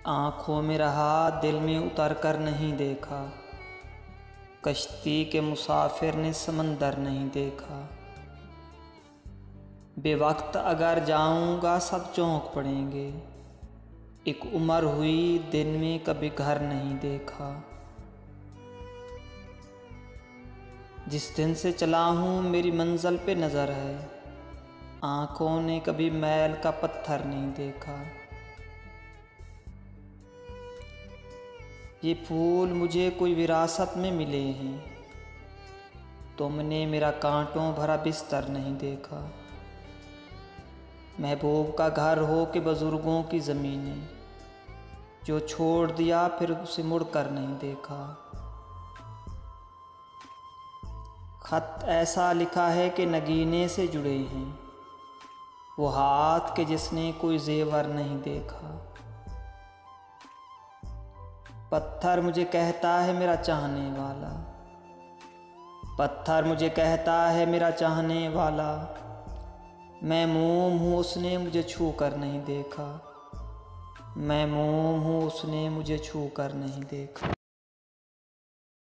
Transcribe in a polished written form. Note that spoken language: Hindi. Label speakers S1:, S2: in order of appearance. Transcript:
S1: आँखों में रहा दिल में उतर कर नहीं देखा, कश्ती के मुसाफिर ने समंदर नहीं देखा। बेवक्त अगर जाऊंगा सब चौंक पड़ेंगे, एक उम्र हुई दिन में कभी घर नहीं देखा। जिस दिन से चला हूँ मेरी मंजिल पे नज़र है, आँखों ने कभी मैल का पत्थर नहीं देखा। ये फूल मुझे कोई विरासत में मिले हैं, तुमने मेरा कांटों भरा बिस्तर नहीं देखा। महबूब का घर हो के बुजुर्गों की ज़मीनें, जो छोड़ दिया फिर उसे मुड़ कर नहीं देखा। खत ऐसा लिखा है कि नगीने से जुड़े हैं, वो हाथ के जिसने कोई जेवर नहीं देखा। पत्थर मुझे कहता है मेरा चाहने वाला, पत्थर मुझे कहता है मेरा चाहने वाला। मैं मोम हूँ उसने मुझे छू कर नहीं देखा, मैं मोम हूँ उसने मुझे छू कर नहीं देखा।